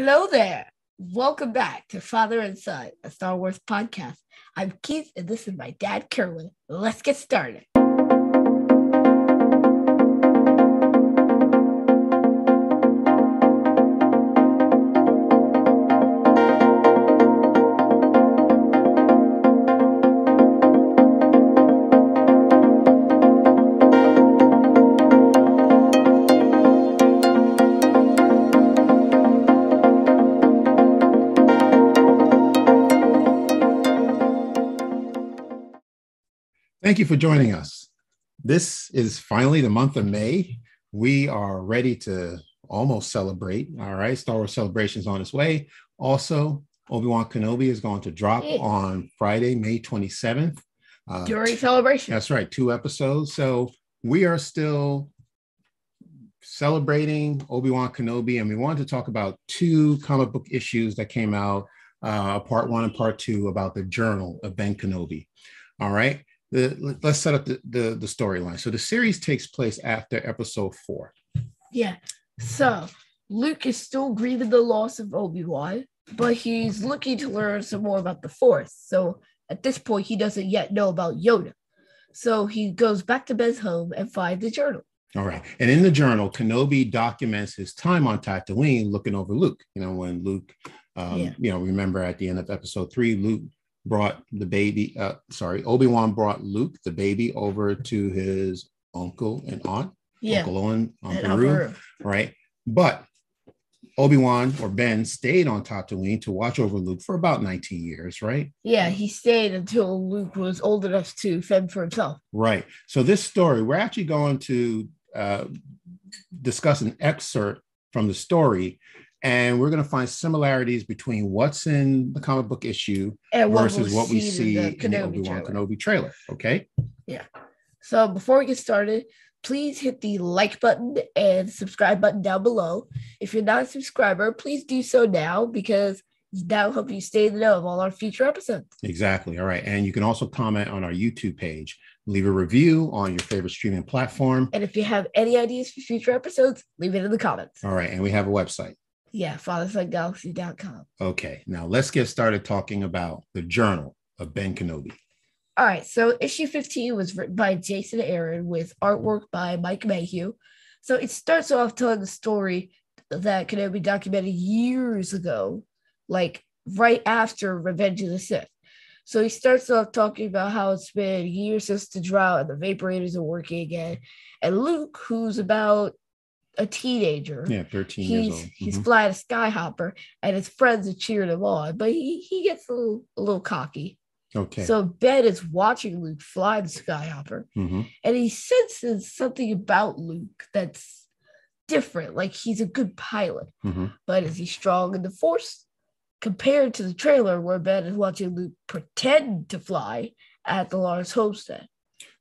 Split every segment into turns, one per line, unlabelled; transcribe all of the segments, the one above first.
Hello there. Welcome back to Father and Son, a Star Wars podcast. I'm Keith, and this is my dad, Kerwin. Let's get started.
Thank you for joining us. This is finally the month of May. We are ready to almost celebrate. All right, Star Wars Celebration's on its way. Also, Obi-Wan Kenobi is going to drop on Friday, May 27th.
During celebration.
That's right, 2 episodes. So we are still celebrating Obi-Wan Kenobi, and we wanted to talk about 2 comic book issues that came out, part 1 and part 2, about the Journal of Ben Kenobi. All right. Let's set up the storyline. So the series takes place after episode 4.
Yeah. So Luke is still grieving the loss of Obi-Wan, but he's looking to learn some more about the Force. So at this point, he doesn't yet know about Yoda. So he goes back to Ben's home and finds the journal.
All right. And in the journal, Kenobi documents his time on Tatooine looking over Luke. You know, when Luke, remember at the end of episode 3, Obi-Wan brought Luke, the baby, over to his uncle and aunt, Uncle Owen, Aunt Beru, right? But Obi-Wan or Ben stayed on Tatooine to watch over Luke for about 19 years, right?
Yeah, he stayed until Luke was old enough to fend for himself.
Right. So this story, we're actually going to discuss an excerpt from the story, and we're going to find similarities between what's in the comic book issue and versus what we see in the Obi-Wan Kenobi trailer. Okay?
Yeah. So before we get started, please hit the like button and subscribe button down below. If you're not a subscriber, please do so now, because that'll help you stay in the know of all our future episodes.
Exactly. All right. And you can also comment on our YouTube page. Leave a review on your favorite streaming platform.
And if you have any ideas for future episodes, leave it in the comments.
All right. And we have a website.
Yeah, fathersongalaxy.com.
Okay, now let's get started talking about the Journal of Ben Kenobi.
All right, so issue 15 was written by Jason Aaron with artwork by Mike Mayhew. So it starts off telling the story that Kenobi documented years ago, like right after Revenge of the Sith. So he starts off talking about how it's been years since the drought and the vaporators are working again. And Luke, who's about a teenager.
Yeah, 13 years old.
He's flying a skyhopper, and his friends are cheering him on, but he gets a little cocky.
Okay.
So Ben is watching Luke fly the skyhopper, and he senses something about Luke that's different. Like, he's a good pilot, but is he strong in the Force? Compared to the trailer where Ben is watching Luke pretend to fly at the Lars homestead.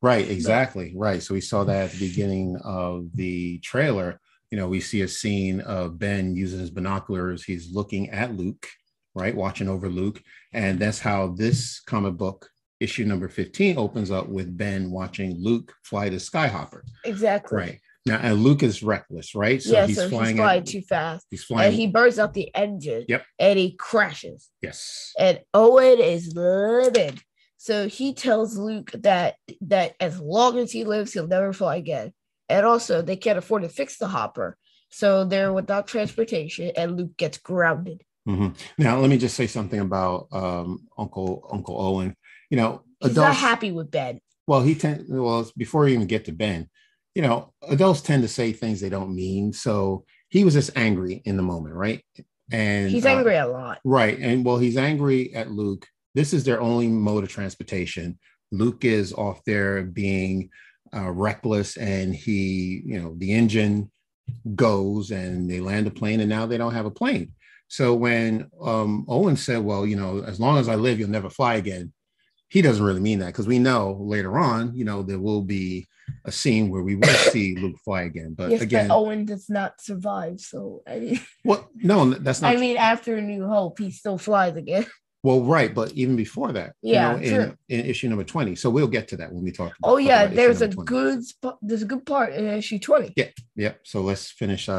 Right, exactly. Right. So we saw that at the beginning of the trailer. You know, we see a scene of Ben using his binoculars. He's looking at Luke, right, watching over Luke. And that's how this comic book, issue number 15, opens up, with Ben watching Luke fly the skyhopper.
Exactly.
Right. Now, and Luke is reckless, right?
So he's flying too fast.
He's flying.
And he burns out the engine.
Yep.
And he crashes.
Yes.
And Owen is livid. So he tells Luke that as long as he lives, he'll never fly again. And also, they can't afford to fix the hopper. So they're without transportation, and Luke gets grounded.
Now, let me just say something about Uncle Owen. You know,
he's not happy with Ben.
Well, before we even get to Ben, you know, adults tend to say things they don't mean. So he was just angry in the moment, right? And
he's angry a lot.
Right. And he's angry at Luke. This is their only mode of transportation. Luke is off there being reckless, and the engine goes and they land a plane, and now they don't have a plane. So when Owen said, well, you know, as long as I live, you'll never fly again, he doesn't really mean that, because we know later on, you know, there will be a scene where we will see Luke fly again. But again,
but Owen does not survive. So
no, that's not.
I mean, after A New Hope, he still flies again.
Well, right, but even before that,
yeah,
in issue number 20. So we'll get to that when we talk.
There's a good part in issue 20.
Yeah. So let's finish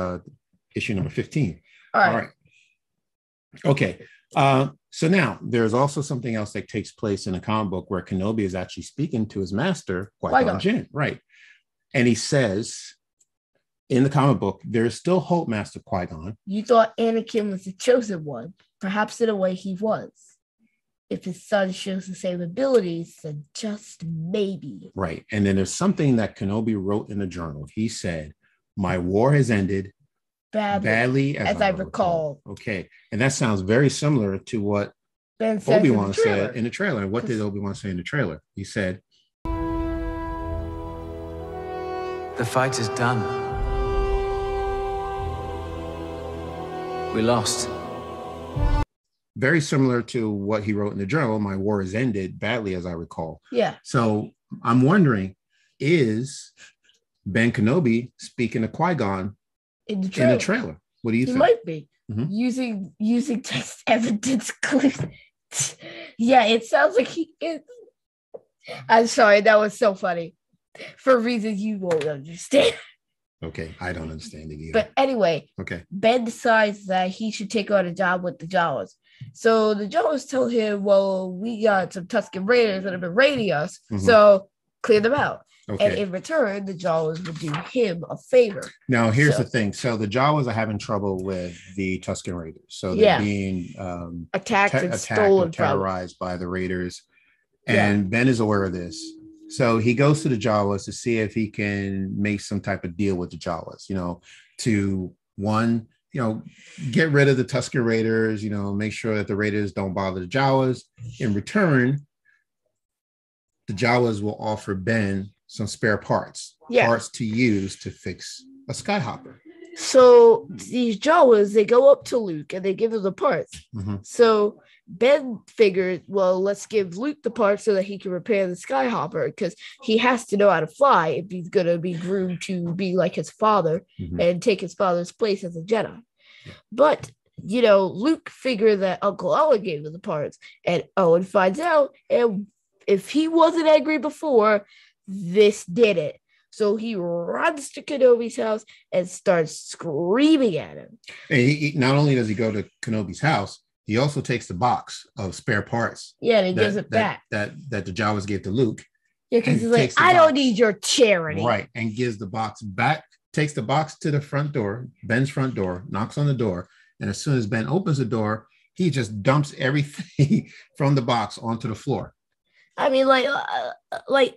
issue number 15.
All right.
Okay. So now there's also something else that takes place in a comic book where Kenobi is actually speaking to his master, Qui-Gon Jinn, right? And he says in the comic book, there is still hope, Master Qui-Gon.
You thought Anakin was the chosen one. Perhaps in a way he was. If his son shows the same abilities, then just maybe.
Right. And then there's something that Kenobi wrote in the journal. He said, my war has ended badly as I recall. Okay. And that sounds very similar to what Obi-Wan said in the trailer. And what did Obi-Wan say in the trailer? He said,
the fight is done. We lost.
Very similar to what he wrote in the journal. My war has ended badly as I recall.
Yeah.
So I'm wondering, is Ben Kenobi speaking to Qui-Gon in the trailer? What do you think?
He might be using text evidence clues. Yeah, it sounds like he is. I'm sorry, that was so funny. For reasons you won't understand.
Okay, I don't understand it either.
But anyway, Ben decides that he should take on a job with the Jawas. So the Jawas tell him, well, we got some Tusken Raiders that have been raiding us, so clear them out. Okay. And in return, the Jawas would do him a favor.
Now, here's the thing. So the Jawas are having trouble with the Tusken Raiders. So they're being
attacked and stolen,
terrorized by the Raiders. And Ben is aware of this. So he goes to the Jawas to see if he can make some type of deal with the Jawas, to one, get rid of the Tusken Raiders, make sure that the Raiders don't bother the Jawas. In return, the Jawas will offer Ben some spare parts to use to fix a Skyhopper.
So these Jawas, they go up to Luke and they give him the parts. So Ben figured, well, let's give Luke the parts so that he can repair the Skyhopper, because he has to know how to fly if he's going to be groomed to be like his father and take his father's place as a Jedi. But, Luke figured that Uncle Owen gave him the parts, and Owen finds out, and if he wasn't angry before, this did it. So he runs to Kenobi's house and starts screaming at him.
And he not only does he go to Kenobi's house, he also takes the box of spare parts.
Yeah, and he gives it back.
That the Jawas gave to Luke.
Yeah, because he's like, I don't need your charity.
Right, and gives the box back, takes the box to the front door, Ben's front door, knocks on the door, and as soon as Ben opens the door, he just dumps everything from the box onto the floor.
I mean, like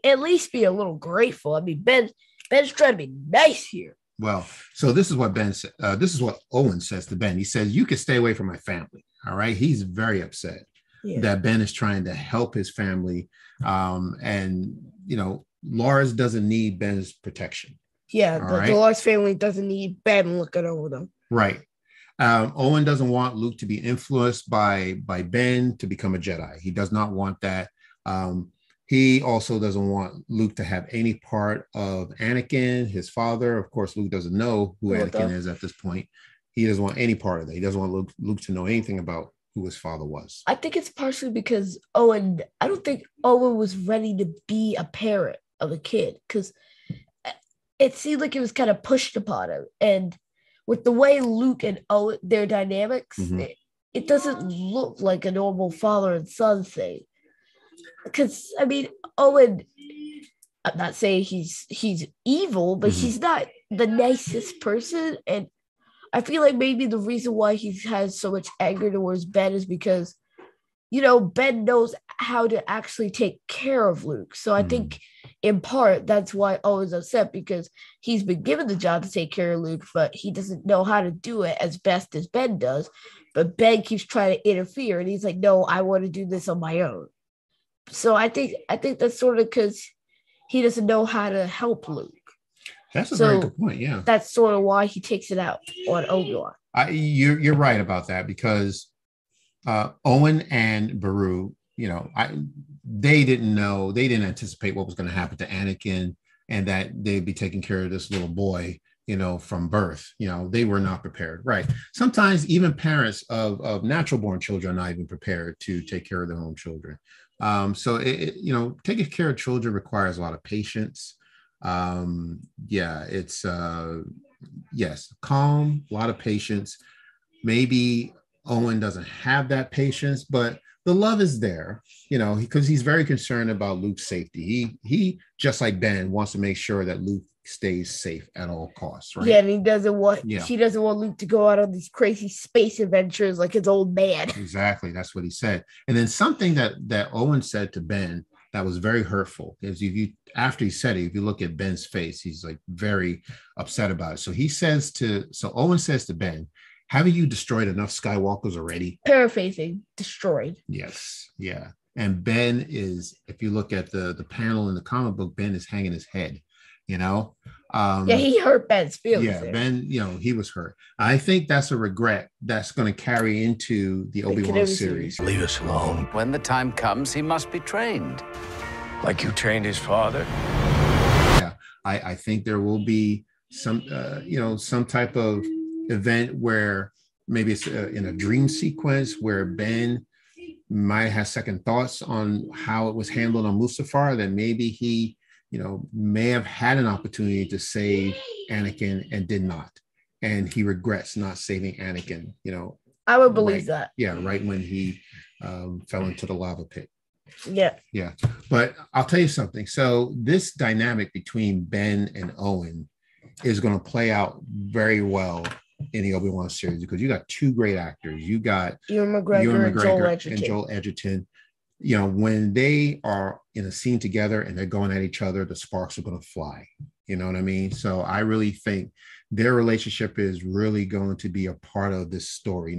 at least be a little grateful. I mean, Ben's trying to be nice here.
Well, so this is what Ben said. This is what Owen says to Ben. He says, "You can stay away from my family." All right. He's very upset that Ben is trying to help his family, and Lars doesn't need Ben's protection.
Yeah, the Lars family doesn't need Ben looking over them.
Right. Owen doesn't want Luke to be influenced by Ben to become a Jedi. He does not want that. He also doesn't want Luke to have any part of Anakin, his father. Of course, Luke doesn't know who Anakin is at this point. He doesn't want any part of that. He doesn't want Luke to know anything about who his father was.
I think it's partially because I don't think Owen was ready to be a parent of a kid, because it seemed like it was kind of pushed upon him. And with the way Luke and Owen, their dynamics, it doesn't look like a normal father and son thing. Because, I mean, Owen, I'm not saying he's evil, but he's not the nicest person. And I feel like maybe the reason why he has so much anger towards Ben is because, Ben knows how to actually take care of Luke. So I think in part that's why Owen's upset, because he's been given the job to take care of Luke, but he doesn't know how to do it as best as Ben does. But Ben keeps trying to interfere, and he's like, no, I want to do this on my own. So I think that's sort of because he doesn't know how to help Luke.
That's a very good point. Yeah,
that's sort of why he takes it out on Obi-Wan.
You're right about that, because Owen and Beru, they didn't anticipate what was going to happen to Anakin, and that they'd be taking care of this little boy, from birth. They were not prepared. Right. Sometimes even parents of natural born children are not even prepared to take care of their own children. So taking care of children requires a lot of patience. It's calm, a lot of patience, maybe Owen doesn't have that patience, but the love is there, because he's very concerned about Luke's safety. He just like Ben wants to make sure that Luke stays safe at all costs, right?
Yeah, and she doesn't want Luke to go out on these crazy space adventures like his old man.
Exactly. That's what he said. And then something that Owen said to Ben that was very hurtful is after he said it, if you look at Ben's face, he's like very upset about it. So Owen says to Ben, haven't you destroyed enough Skywalkers already?
Paraphrasing, destroyed.
Yes. Yeah. And Ben is, if you look at the panel in the comic book, Ben is hanging his head,
he hurt Ben's feelings.
Yeah,
there.
Ben, he was hurt. I think that's a regret that's going to carry into the Obi-Wan series.
Leave us alone.
When the time comes, he must be trained.
Like you trained his father?
Yeah, I think there will be some type of event where maybe it's in a dream sequence where Ben might have second thoughts on how it was handled on Mustafar, that maybe he may have had an opportunity to save Anakin and did not, and he regrets not saving Anakin.
I would believe that.
Yeah, right when he fell into the lava pit.
Yeah.
But I'll tell you something. So this dynamic between Ben and Owen is going to play out very well in the Obi-Wan series, because you got two great actors. You got
Ewan McGregor
and Joel Edgerton. When they are in a scene together and they're going at each other, the sparks are going to fly. You know what I mean? So I really think their relationship is really going to be a part of this story,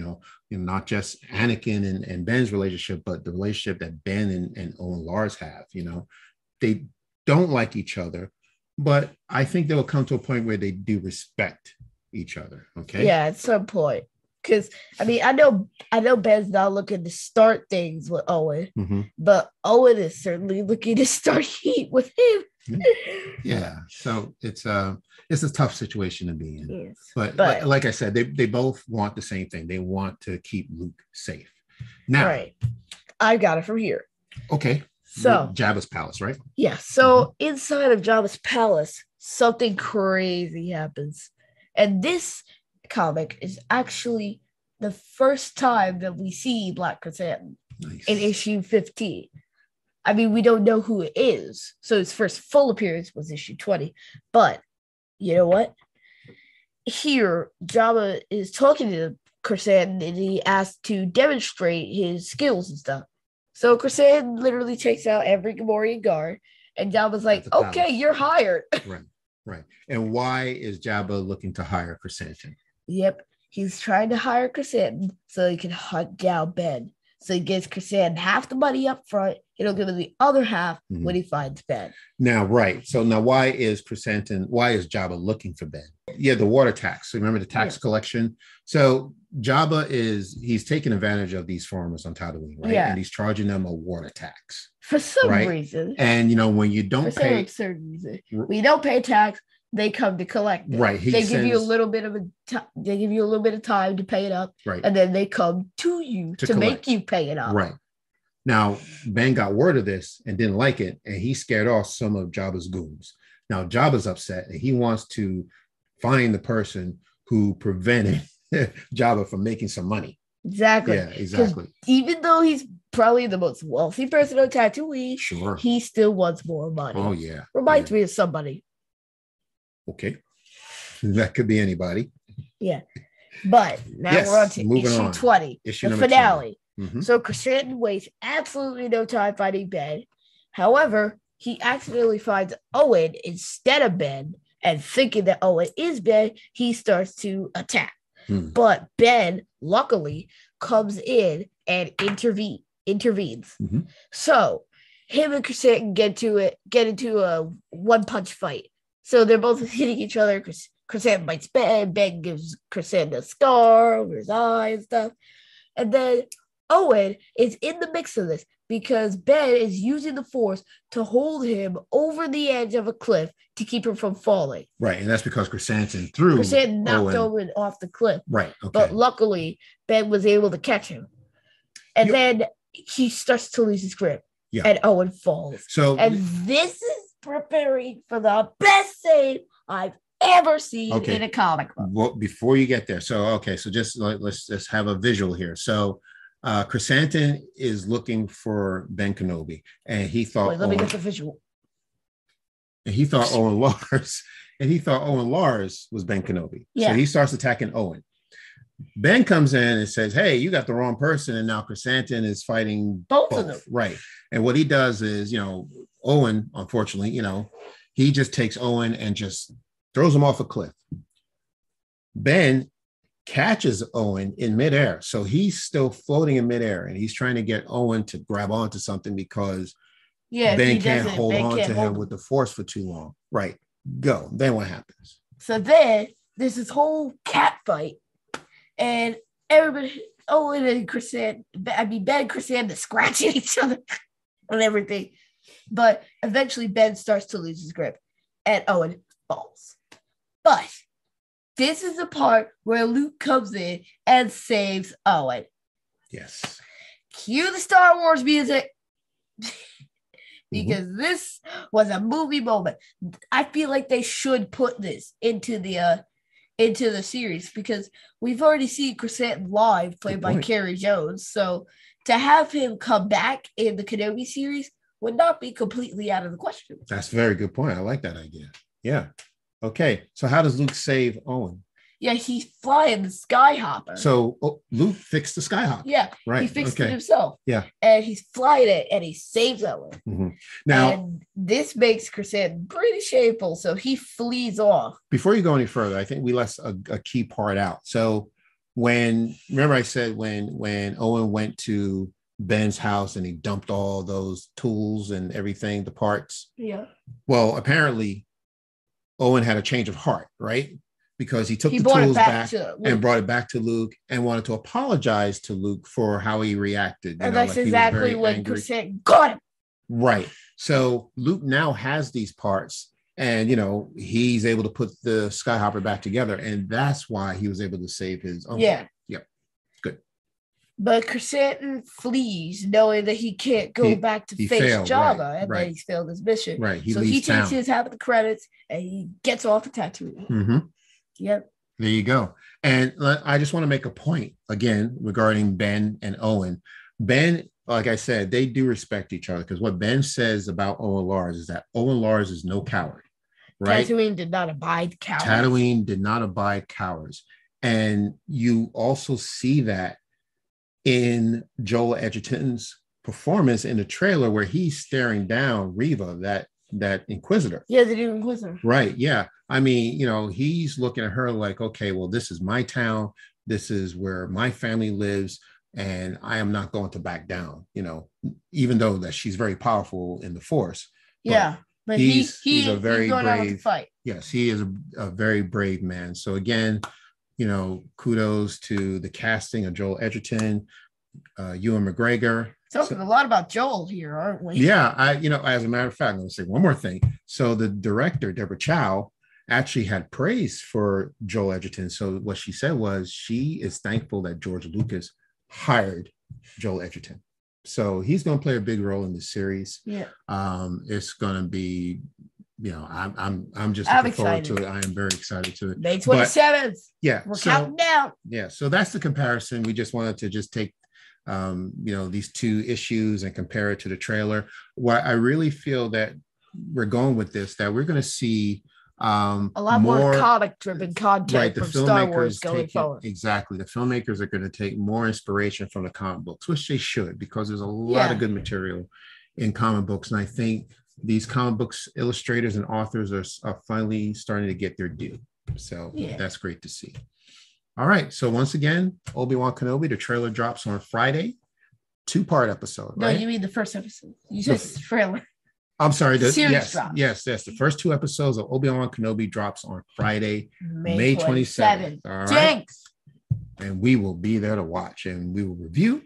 not just Anakin and Ben's relationship, but the relationship that Ben and Owen Lars have. They don't like each other, but I think they will come to a point where they do respect each other. Okay.
Yeah, at some point. Because I know Ben's not looking to start things with Owen, but Owen is certainly looking to start heat with him.
Yeah, so it's a tough situation to be in.
Yes.
But like I said, they both want the same thing. They want to keep Luke safe. Now,
right, I got it from here.
Okay,
so
Jabba's palace, right?
Yeah. So inside of Jabba's palace, something crazy happens, and this comic is actually the first time that we see Black Chrysanthemum in issue 15. We don't know who it is, so his first full appearance was issue 20. But you know what? Here, Jabba is talking to Chrysanthemum, and he asked to demonstrate his skills and stuff. So Chrysanthemum literally takes out every Gamorrean guard, and Jabba's like, "Okay, you're hired."
Right. And why is Jabba looking to hire Chrysanthemum?
Yep, he's trying to hire Chrysanthemum so he can hunt down Ben. So he gives Chrysanthemum half the money up front. He'll give him the other half when he finds Ben.
Now, right. So now why is Jabba looking for Ben? Yeah, the water tax. So remember the tax collection? So Jabba he's taking advantage of these farmers on Tatooine, right?
Yeah.
And he's charging them a water tax.
For some reason.
And, when you don't
pay... For some absurd reason. When you don't pay tax, they come to collect it.
Right.
They give you a little bit of time to pay it up.
Right.
And then they come to you to make you pay it up.
Right. Now, Ben got word of this and didn't like it, and he scared off some of Jabba's goons. Now, Jabba's upset, and he wants to find the person who prevented Jabba from making some money.
Exactly.
Yeah, exactly.
Even though he's probably the most wealthy person on Tatooine,
sure,
he still wants more money.
Oh, yeah.
Reminds me of somebody.
Okay. That could be anybody.
Yeah. But now we're on to issue 20, the finale. So Chrysanthemum wastes absolutely no time finding Ben. However, he accidentally finds Owen instead of Ben, and thinking that Owen is Ben, he starts to attack. But Ben, luckily, comes in and intervenes. So him and Chrysanthemum get into a one-punch fight. So they're both hitting each other. Chrysanthemum bites Ben. Ben gives Chrysanthemum a scar over his eye and stuff. And then Owen is in the mix of this because Ben is using the Force to hold him over the edge of a cliff to keep him from falling.
Right, and that's because Chrysanthemum
knocked Owen off the cliff.
Right, okay.
But luckily, Ben was able to catch him. And then he starts to lose his grip. Yeah. And Owen falls. And this is preparing for the best scene I've ever seen in a comic book.
Well, before you get there, so just let's just have a visual here. So Chrysanthemum is looking for Ben Kenobi, and he thought
Let me get the visual.
And he thought Owen Lars was Ben Kenobi.
Yeah.
So he starts attacking Owen. Ben comes in and says, "Hey, you got the wrong person." And now Chrysanthemum is fighting
both of them.
Right. And what he does is, Owen, unfortunately, he just takes Owen and just throws him off a cliff. Ben catches Owen in midair. So he's still floating in midair, and he's trying to get Owen to grab onto something because Ben can't hold on to him with the Force for too long. Right. Go. Then what happens?
So then there's this whole cat fight, and everybody, Owen and Ben and Chrysanthemum scratching each other and everything. But eventually Ben starts to lose his grip, and Owen falls. But this is the part where Luke comes in and saves Owen.
Yes.
Cue the Star Wars music. Because this was a movie moment. I feel like they should put this into the series, because we've already seen Chrysanthemum live played by Kerry Jones. So to have him come back in the Kenobi series would not be completely out of the question.
That's a very good point. I like that idea. Yeah. Okay. So how does Luke save Owen?
Yeah, he's flying the Skyhopper.
So Luke fixed the Skyhopper.
Yeah,
right.
He fixed it himself.
Yeah.
And he's flying it, and he saves Owen.
Mm-hmm. Now,
and this makes Chrysanthemum pretty shameful, so he flees off.
Before you go any further, I think we left a key part out. So remember I said when Owen went to Ben's house and he dumped all those tools and everything, the parts.
Yeah.
Well, apparently Owen had a change of heart, right? Because he took the tools back and brought it back to Luke and wanted to apologize to Luke for how he reacted.
And that's exactly what Chrysanthemum got him.
Right. So Luke now has these parts, and he's able to put the Skyhopper back together, and that's why he was able to save his uncle.
Yeah.
Yep. Good.
But Chrysanthemum flees, knowing that he can't go back to face Jabba, and that he's failed his mission.
Right.
So he takes his half of the credits and he gets off the Tatooine.
Mm-hmm.
Yep.
There you go. And I just want to make a point again regarding Ben and Owen. Ben, like I said, they do respect each other, because what Ben says about Owen Lars is that Owen Lars is no coward. Right?
Tatooine did not abide cowards.
Tatooine did not abide cowards. And you also see that in Joel Edgerton's performance in the trailer, where he's staring down Reva, that Inquisitor.
Yeah, the new Inquisitor.
Right. Yeah. I mean, he's looking at her like, okay, well, this is my town. This is where my family lives, and I am not going to back down, even though that she's very powerful in the Force.
Yeah. But
he's a very brave
fight.
Yes, he is a very brave man. So again, kudos to the casting of Joel Edgerton, Ewan McGregor.
Talking a lot about Joel here, aren't we?
Yeah, as a matter of fact, I'm going to say one more thing. So the director, Deborah Chow, actually had praise for Joel Edgerton. So what she said was she is thankful that George Lucas hired Joel Edgerton. So he's going to play a big role in this series.
Yeah.
It's going to be, I'm just looking forward to it. I am very excited to it.
May 27th.
Yeah.
We're counting down.
Yeah. So that's the comparison. We just wanted to just take these two issues and compare it to the trailer. What I really feel that we're going with this, that we're going to see a
lot more comic-driven content from Star Wars going forward.
Exactly. The filmmakers are going to take more inspiration from the comic books, which they should, because there's a lot of good material in comic books. And I think these comic books illustrators and authors are finally starting to get their due. So that's great to see. All right. So once again, Obi-Wan Kenobi, the trailer drops on Friday. 2-part episode.
No,
right?
you mean the first episode. You said trailer.
I'm sorry.
Yes.
The first 2 episodes of Obi-Wan Kenobi drops on Friday, May 27th. All right.
Jinx.
And we will be there to watch, and we will review,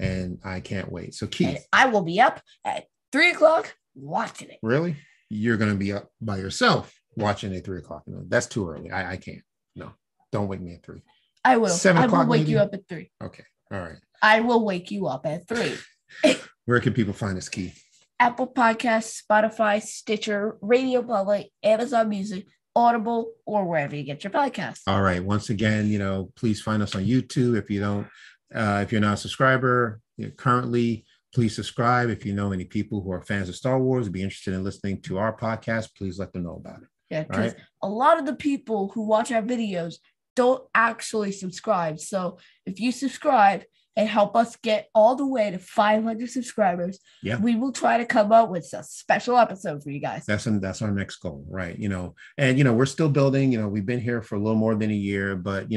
and I can't wait. So Keith.
And I will be up at 3:00 watching it.
Really? You're going to be up by yourself watching at 3:00. No, that's too early. I can't. No, don't wake me at 3.
I will.
7 o'clock.
I will wake you up at 3.
Okay. All right.
I will wake you up at 3.
Where can people find us, Keith?
Apple Podcasts, Spotify, Stitcher, Radio Public, Amazon Music, Audible, or wherever you get your podcasts.
All right. Once again, please find us on YouTube. If you're not a subscriber currently, please subscribe. If you know any people who are fans of Star Wars, be interested in listening to our podcast, please let them know about it.
Yeah, because a lot of the people who watch our videos don't actually subscribe. So if you subscribe and help us get all the way to 500 subscribers, we will try to come up with a special episode for you guys.
That's our next goal, right? And we're still building. We've been here for a little more than a year, but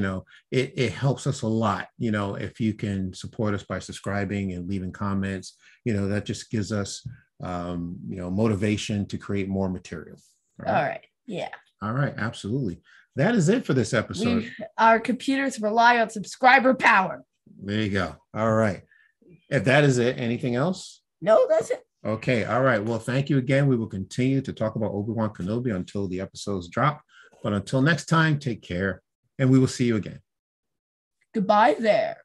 it helps us a lot. If you can support us by subscribing and leaving comments, that just gives us motivation to create more material.
Right? All right. Yeah.
All right. Absolutely. That is it for this episode.
Our computers rely on subscriber power.
There you go. All right. If that is it, anything else?
No, that's it.
Okay. All right. Well, thank you again. We will continue to talk about Obi-Wan Kenobi until the episodes drop. But until next time, take care, and we will see you again.
Goodbye there.